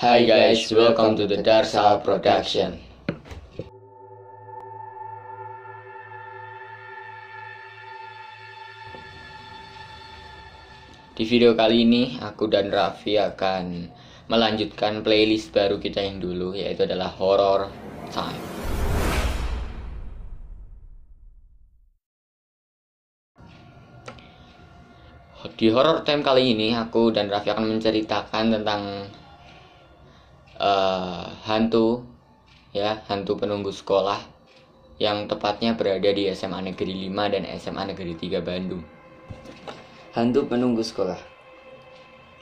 Hi guys, welcome to the Darsal Production. Di video kali ini, aku dan Raffi akan melanjutkan playlist baru kita yang dulu, yaitu adalah Horror Time. Di Horror Time kali ini, aku dan Raffi akan menceritakan tentang hantu penunggu sekolah yang tepatnya berada di SMA Negeri 5 dan SMA Negeri 3 Bandung. Hantu penunggu sekolah.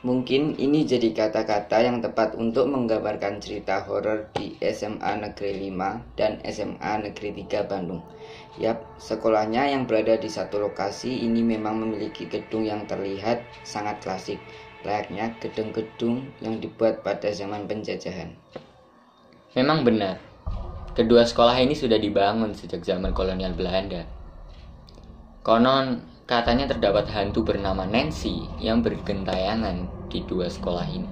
Mungkin ini jadi kata-kata yang tepat untuk menggambarkan cerita horor di SMA Negeri 5 dan SMA Negeri 3 Bandung. Yap, sekolahnya yang berada di satu lokasi ini memang memiliki gedung yang terlihat sangat klasik, layaknya gedung-gedung yang dibuat pada zaman penjajahan. Memang benar, kedua sekolah ini sudah dibangun sejak zaman kolonial Belanda. Konon, katanya terdapat hantu bernama Nancy yang bergentayangan di dua sekolah ini.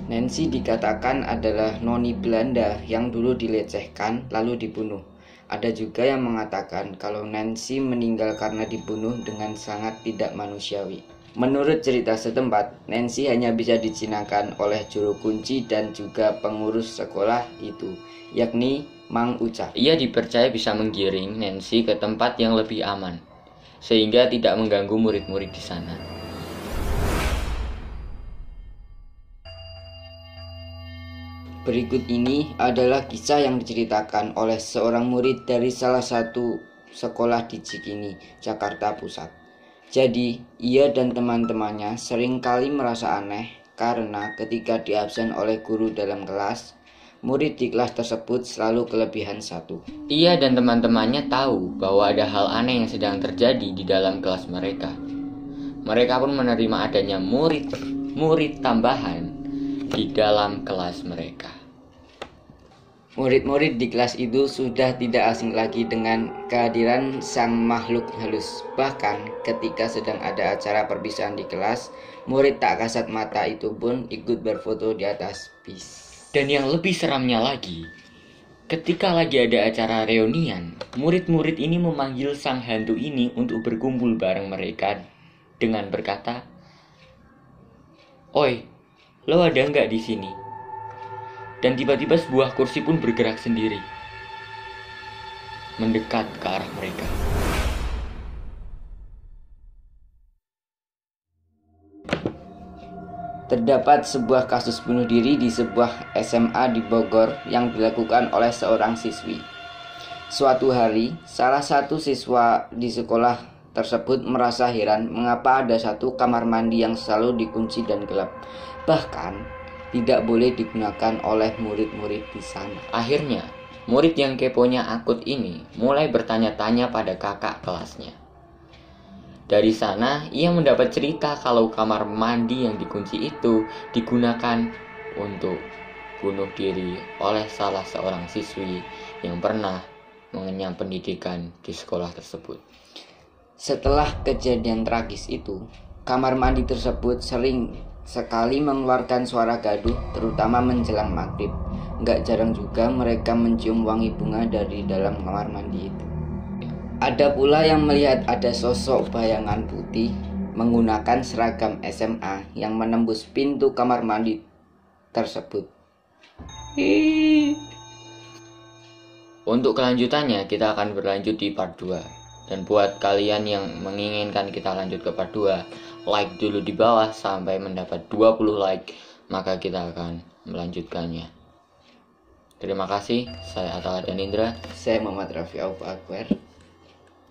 Nancy dikatakan adalah noni Belanda yang dulu dilecehkan lalu dibunuh. Ada juga yang mengatakan kalau Nancy meninggal karena dibunuh dengan sangat tidak manusiawi. Menurut cerita setempat, Nancy hanya bisa dijinakan oleh juru kunci dan juga pengurus sekolah itu, yakni Mang Uca. Ia dipercaya bisa menggiring Nancy ke tempat yang lebih aman, sehingga tidak mengganggu murid-murid di sana. Berikut ini adalah kisah yang diceritakan oleh seorang murid dari salah satu sekolah di Cikini, Jakarta Pusat. Jadi, ia dan teman-temannya sering kali merasa aneh karena ketika diabsen oleh guru dalam kelas, murid di kelas tersebut selalu kelebihan satu. Ia dan teman-temannya tahu bahwa ada hal aneh yang sedang terjadi di dalam kelas mereka. Mereka pun menerima adanya murid tambahan di dalam kelas mereka. Murid-murid di kelas itu sudah tidak asing lagi dengan kehadiran sang makhluk halus. Bahkan ketika sedang ada acara perpisahan di kelas, murid tak kasat mata itu pun ikut berfoto di atas bis. Dan yang lebih seramnya lagi, ketika lagi ada acara reunian, murid-murid ini memanggil sang hantu ini untuk berkumpul bareng mereka dengan berkata, "Oi, lo ada nggak di sini?" Dan tiba-tiba sebuah kursi pun bergerak sendiri, mendekat ke arah mereka. Terdapat sebuah kasus bunuh diri di sebuah SMA di Bogor yang dilakukan oleh seorang siswi. Suatu hari, salah satu siswa di sekolah tersebut merasa heran mengapa ada satu kamar mandi yang selalu dikunci dan gelap. Bahkan tidak boleh digunakan oleh murid-murid di sana. Akhirnya, murid yang keponya akut ini mulai bertanya-tanya pada kakak kelasnya. Dari sana, ia mendapat cerita kalau kamar mandi yang dikunci itu digunakan untuk bunuh diri oleh salah seorang siswi yang pernah mengenyam pendidikan di sekolah tersebut. Setelah kejadian tragis itu, kamar mandi tersebut sering sekali mengeluarkan suara gaduh, terutama menjelang maghrib. Nggak jarang juga mereka mencium wangi bunga dari dalam kamar mandi itu. Ada pula yang melihat ada sosok bayangan putih menggunakan seragam SMA yang menembus pintu kamar mandi tersebut. Untuk kelanjutannya, kita akan berlanjut di part 2. Dan buat kalian yang menginginkan kita lanjut ke part 2, like dulu di bawah sampai mendapat 20 like, maka kita akan melanjutkannya. Terima kasih, saya Atal dan Indra. Saya Muhammad Raffi Aufa Akbar.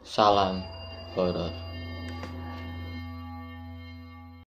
Salam horor.